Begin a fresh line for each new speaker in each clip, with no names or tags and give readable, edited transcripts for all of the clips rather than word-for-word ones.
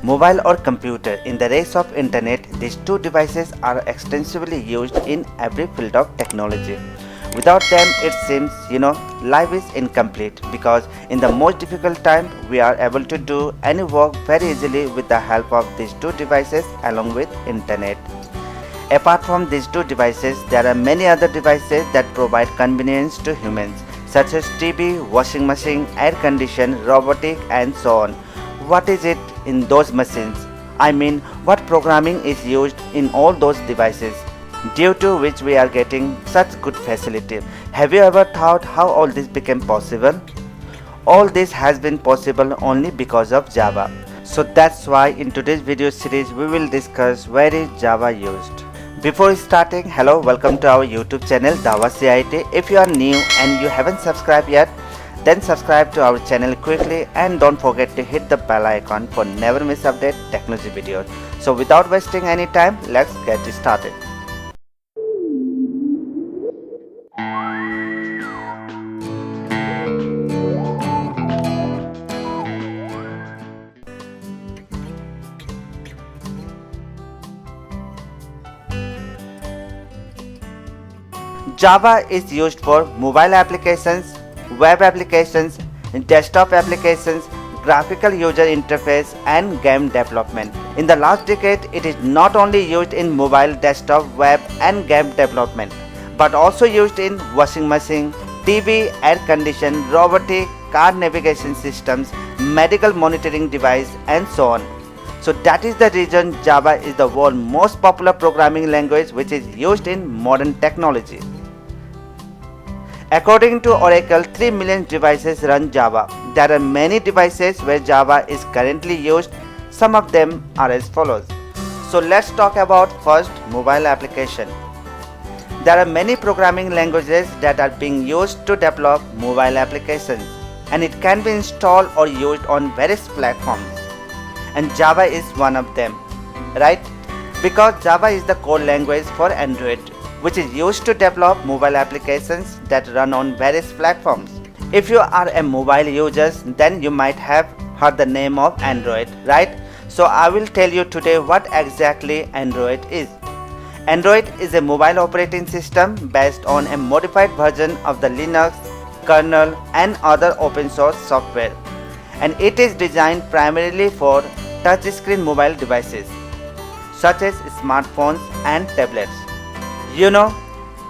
Mobile or computer. In the race of internet, these two devices are extensively used in every field of technology. Without them, it seems, life is incomplete, because in the most difficult time, we are able to do any work very easily with the help of these two devices along with internet. Apart from these two devices, there are many other devices that provide convenience to humans, such as TV, washing machine, air condition, robotic, and so on. What is it in those machines? I mean, what programming is used in all those devices, due to which we are getting such good facility? Have you ever thought how all this became possible? All this has been possible only because of Java. So that's why in today's video series we will discuss where is Java used. Before starting, hello, welcome to our YouTube channel Dawa CIT. If you are new and you haven't subscribed yet, then subscribe to our channel quickly and don't forget to hit the bell icon for never miss update technology videos. So without wasting any time, let's get started. Java is used for mobile applications, web applications, desktop applications, graphical user interface, and game development. In the last decade, it is not only used in mobile, desktop, web, and game development, but also used in washing machine, TV, air condition, robotic, car navigation systems, medical monitoring device, and so on. So that is the reason Java is the world's most popular programming language which is used in modern technology. According to Oracle, 3 million devices run Java. There are many devices where Java is currently used. Some of them are as follows. So let's talk about first mobile application. There are many programming languages that are being used to develop mobile applications, and it can be installed or used on various platforms. And Java is one of them, right? Because Java is the core language for Android, which is used to develop mobile applications that run on various platforms. If you are a mobile user, then you might have heard the name of Android, right? So I will tell you today what exactly Android is. Android is a mobile operating system based on a modified version of the Linux kernel and other open source software, and it is designed primarily for touchscreen mobile devices such as smartphones and tablets.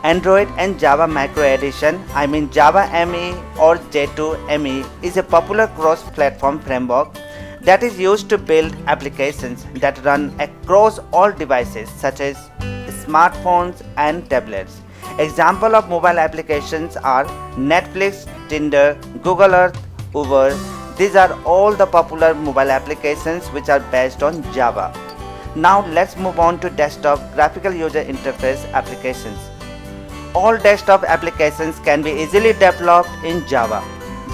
Android and Java Micro Edition, Java ME or J2 ME, is a popular cross-platform framework that is used to build applications that run across all devices such as smartphones and tablets. Examples of mobile applications are Netflix, Tinder, Google Earth, Uber. These are all the popular mobile applications which are based on Java. Now let's move on to desktop graphical user interface applications. All desktop applications can be easily developed in Java.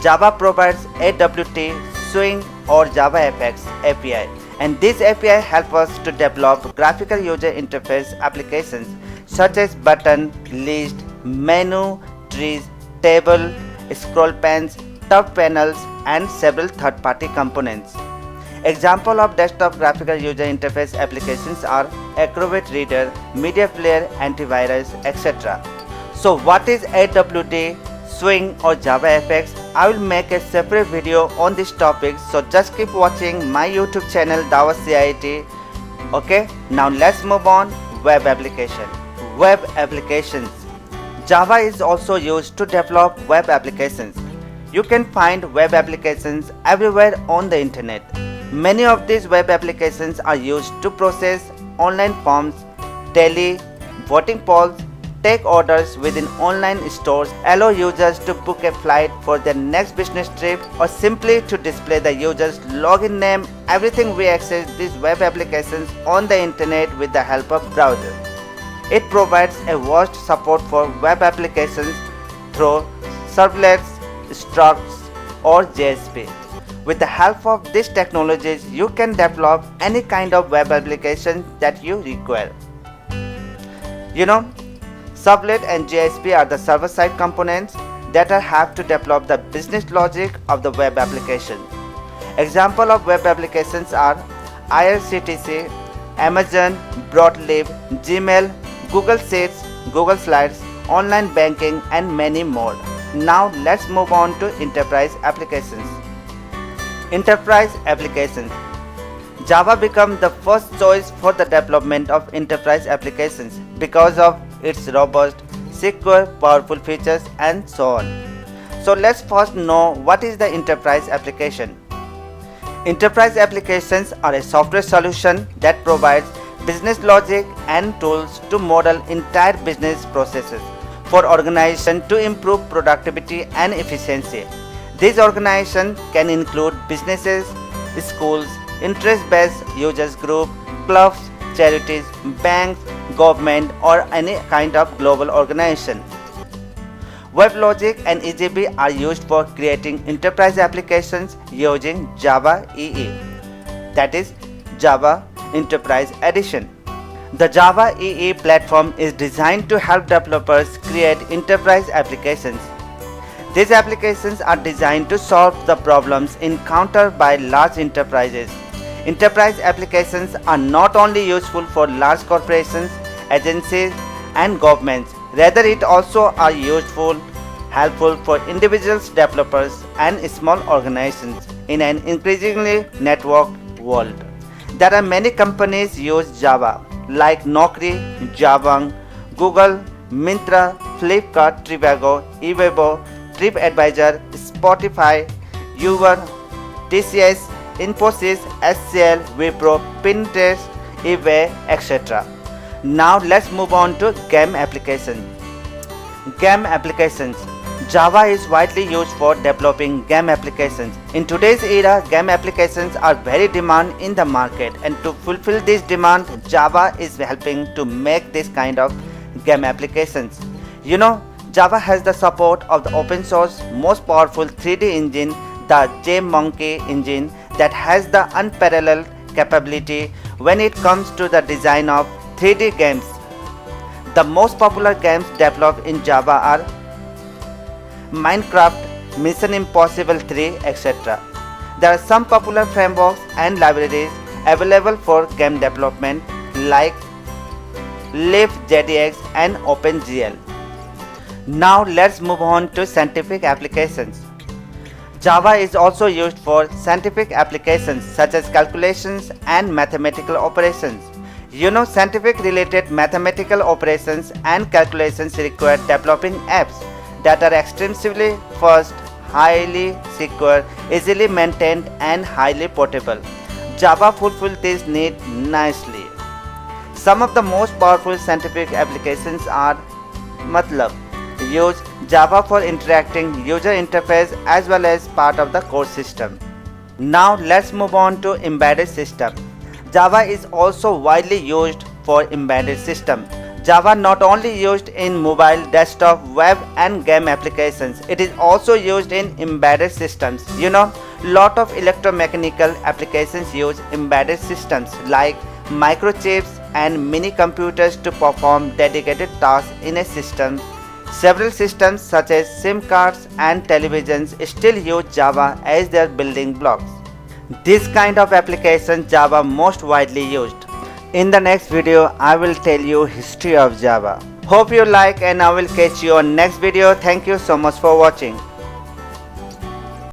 Java provides AWT, Swing, or JavaFX API, and this API helps us to develop graphical user interface applications such as button, list, menu, trees, table, scroll panes, tab panels, and several third-party components. Examples of desktop graphical user interface applications are Acrobat Reader, Media Player, Antivirus, etc. So what is AWT, Swing, or JavaFX? I will make a separate video on this topic, so just keep watching my YouTube channel Dawa CIT. Okay, now let's move on. Web application. Web applications. Java is also used to develop web applications. You can find web applications everywhere on the internet. Many of these web applications are used to process online forms, tally, voting polls, take orders within online stores, allow users to book a flight for their next business trip, or simply to display the user's login name. Everything we access these web applications on the internet with the help of browser. It provides a vast support for web applications through servlets, structs, or JSP. With the help of these technologies, you can develop any kind of web application that you require. Servlet and JSP are the server-side components that have to develop the business logic of the web application. Examples of web applications are IRCTC, Amazon, Broadleaf, Gmail, Google Sheets, Google Slides, online banking and many more. Now let's move on to enterprise applications. Enterprise applications. Java became the first choice for the development of enterprise applications because of its robust, secure, powerful features and so on. So let's first know what is the enterprise application. Enterprise applications are a software solution that provides business logic and tools to model entire business processes for organization to improve productivity and efficiency. These organizations can include businesses, schools, interest-based users group, clubs, charities, banks, government or any kind of global organization. WebLogic and EJB are used for creating enterprise applications using Java EE, that is Java Enterprise Edition. The Java EE platform is designed to help developers create enterprise applications. These applications are designed to solve the problems encountered by large enterprises. Enterprise applications are not only useful for large corporations, agencies, and governments, rather it also are helpful for individuals, developers, and small organizations in an increasingly networked world. There are many companies use Java like Naukri, Jabang, Google, Myntra, Flipkart, Trivago, eWebo, TripAdvisor, Spotify, Uber, TCS, Infosys, SCL, Wipro, Pinterest, eBay, etc. Now let's move on to game applications. Game applications. Java is widely used for developing game applications. In today's era, game applications are very demand in the market, and to fulfill this demand, Java is helping to make this kind of game applications. Java has the support of the open source most powerful 3D engine, the JMonkey engine, that has the unparalleled capability when it comes to the design of 3D games. The most popular games developed in Java are Minecraft, Mission Impossible 3, etc. There are some popular frameworks and libraries available for game development like LeafJDX and OpenGL. Now let's move on to scientific applications. Java is also used for scientific applications such as calculations and mathematical operations. Scientific related mathematical operations and calculations require developing apps that are extremely fast, highly secure, easily maintained and highly portable. Java fulfills this need nicely. Some of the most powerful scientific applications are MATLAB. Use Java for interacting user interface as well as part of the core system. Now let's move on to embedded system. Java is also widely used for embedded system. Java not only used in mobile, desktop, web and game applications, it is also used in embedded systems. Lot of electromechanical applications use embedded systems like microchips and mini computers to perform dedicated tasks in a system. Several systems such as SIM cards and televisions still use Java as their building blocks. This kind of application Java most widely used. In the next video, I will tell you history of Java. Hope you like and I will catch you on next video. Thank you so much for watching.